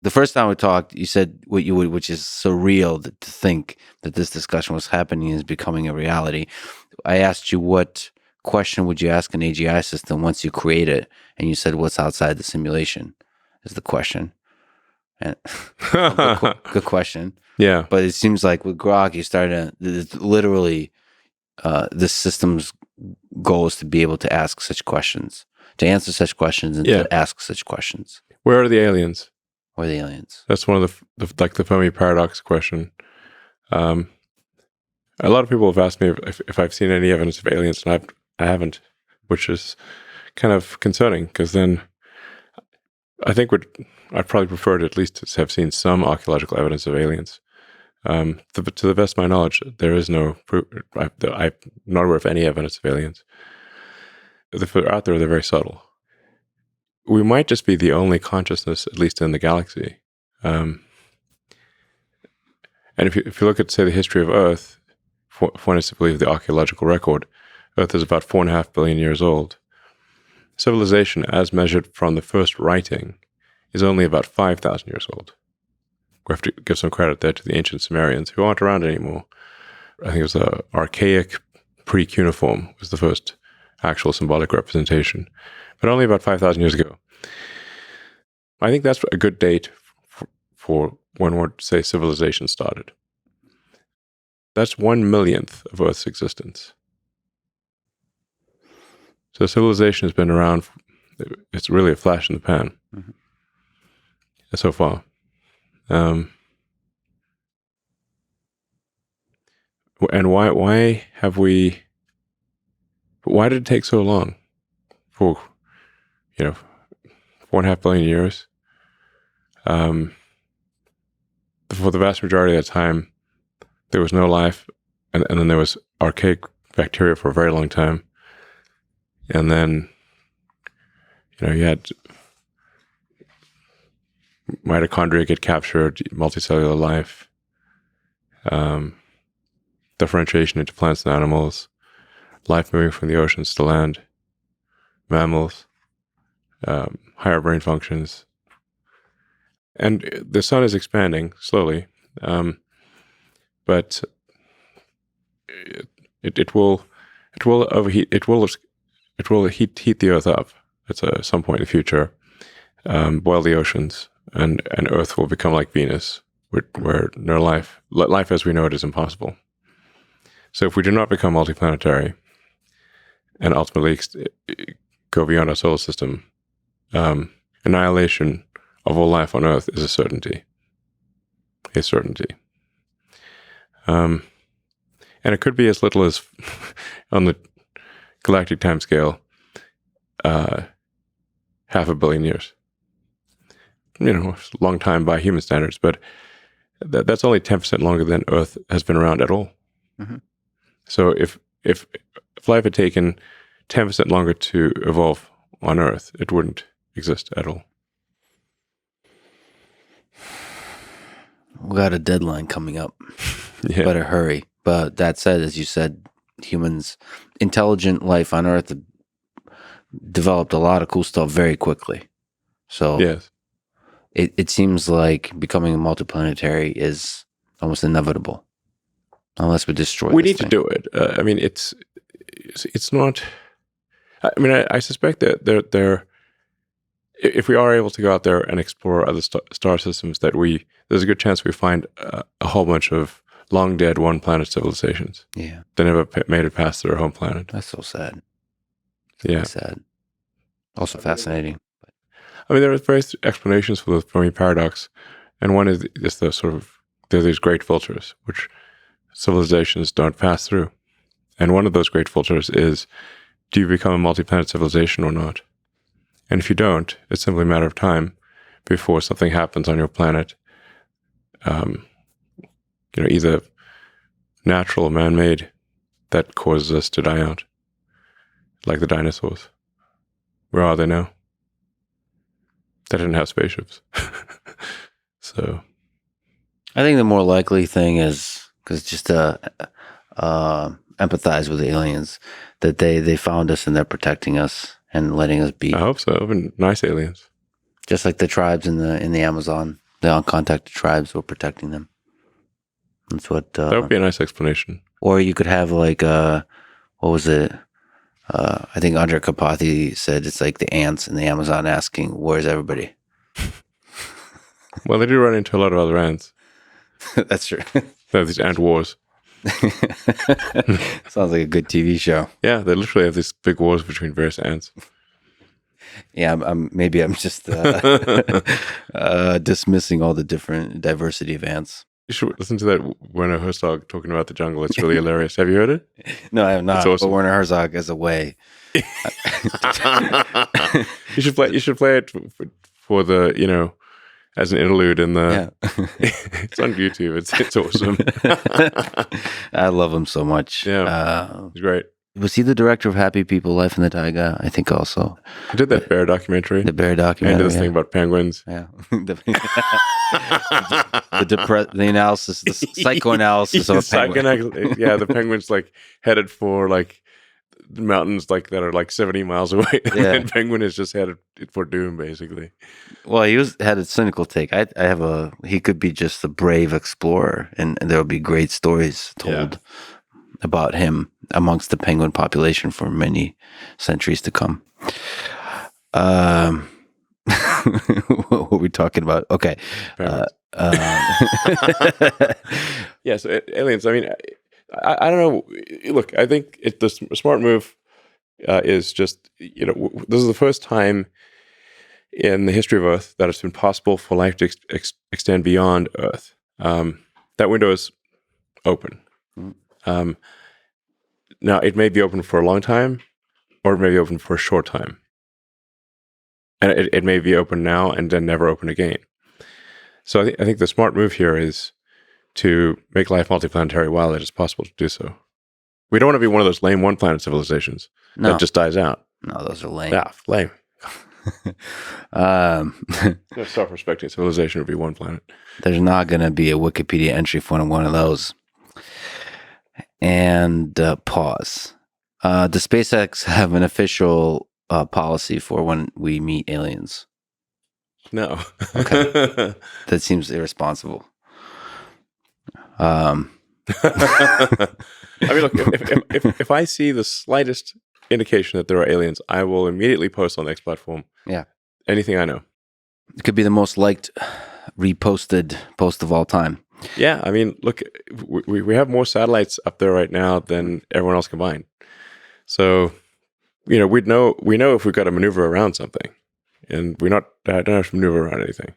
the first time we talked, you said which is surreal to think that this discussion was happening is becoming a reality. I asked you what question would you ask an AGI system once you create it, and you said, "What's outside the simulation?" Is the question. And good question. Yeah, but it seems like with Grok, you started literally the system's goal is to be able to ask such questions, to answer such questions, and to ask such questions. Where are the aliens? Or the aliens? That's one of the Fermi paradox question. A lot of people have asked me if I've seen any evidence of aliens, and I haven't, which is kind of concerning because then I think I'd probably prefer to at least have seen some archaeological evidence of aliens. To the best of my knowledge, there is no proof. I'm not aware of any evidence of aliens. If they're out there, they're very subtle. We might just be the only consciousness, at least in the galaxy. And if you look at, say, the history of Earth, if one is to believe the archaeological record, Earth is about 4.5 billion years old. Civilization, as measured from the first writing, is only about 5,000 years old. We have to give some credit there to the ancient Sumerians, who aren't around anymore. I think it was the archaic pre-cuneiform was the first actual symbolic representation, but only about 5,000 years ago. I think that's a good date for when we'd say civilization started. That's 1/1,000,000th of Earth's existence. So civilization has been around. It's really a flash in the pan so far. And why did it take so long? For 4.5 billion years. For the vast majority of that time, there was no life, and then there was archaic bacteria for a very long time. And then, you had mitochondria get captured, multicellular life, differentiation into plants and animals, life moving from the oceans to land, mammals, higher brain functions. And the sun is expanding slowly, but it will overheat. It will heat the Earth up at some point in the future, boil the oceans, and Earth will become like Venus, where no life as we know it is impossible. So if we do not become multiplanetary and ultimately go beyond our solar system, annihilation of all life on Earth is a certainty. A certainty. And it could be as little as, on the galactic timescale, 500 million years. It's a long time by human standards, but that's only 10% longer than Earth has been around at all. Mm-hmm. So if life had taken 10% longer to evolve on Earth, it wouldn't exist at all. We got a deadline coming up. Yeah. Better hurry. But that said, as you said, humans, intelligent life on Earth developed a lot of cool stuff very quickly. So yes. It seems like becoming multiplanetary is almost inevitable, unless we destroy. We need to do it. I mean, it's not. I mean, I suspect that there. If we are able to go out there and explore other star systems, there's a good chance we find a whole bunch of long dead one planet civilizations. Yeah, that never made it past their home planet. That's so sad. Yeah, sad. Also fascinating. I mean, there are various explanations for the Fermi paradox, and one is the sort of there are these great filters which civilizations don't pass through, and one of those great filters is: do you become a multi-planet civilization or not? And if you don't, it's simply a matter of time before something happens on your planet, either natural or man-made, that causes us to die out, like the dinosaurs. Where are they now? They didn't have spaceships. So I think the more likely thing is, because just to empathize with the aliens, that they found us and they're protecting us and letting us be. I hope so. Nice aliens. Just like the tribes in the Amazon. the uncontacted tribes were protecting them. That's what. That would be a nice explanation. Or you could have like what was it? I think Andre Karpathy said it's like the ants in the Amazon asking, "Where's everybody?" Well, they do run into a lot of other ants. That's true. They have these ant wars. Sounds like a good TV show. Yeah, they literally have these big wars between various ants. Yeah, I'm just dismissing all the different diversity of ants. You should listen to that Werner Herzog talking about the jungle. It's really hilarious. Have you heard it? No, I have not. It's awesome. But Werner Herzog is away. You should play it for the as an interlude in the. Yeah. It's on YouTube. It's awesome. I love him so much. Yeah, he's great. Was he the director of Happy People, Life in the Taiga? I think also. He did that bear documentary. The bear And documentary. did this thing about penguins. Yeah. the analysis, the psychoanalysis of a penguin. Yeah, the penguin's like headed for like mountains like that are like 70 miles away. Yeah. And penguin is just headed for doom, basically. Well, he had a cynical take. He could be just a brave explorer, and there will be great stories told about him amongst the penguin population for many centuries to come. What were we talking about? Okay. Yeah, so aliens, I mean, I don't know. Look, I think the smart move is just, this is the first time in the history of Earth that it's been possible for life to extend beyond Earth. That window is open. Now, it may be open for a long time, or it may be open for a short time. And it may be open now and then never open again. So I think the smart move here is to make life multiplanetary while it is possible to do so. We don't want to be one of those lame one-planet civilizations that just dies out. No, those are lame. Yeah, lame. Stop respecting civilization would be one planet. There's not going to be a Wikipedia entry for one of those. And pause. Does SpaceX have an official policy for when we meet aliens? No. Okay. That seems irresponsible. I mean, look, if I see the slightest indication that there are aliens, I will immediately post on the X platform. Yeah. Anything I know. It could be the most liked, reposted post of all time. Yeah, I mean, look, we have more satellites up there right now than everyone else combined. So, we know if we've got to maneuver around something, and don't have to maneuver around anything.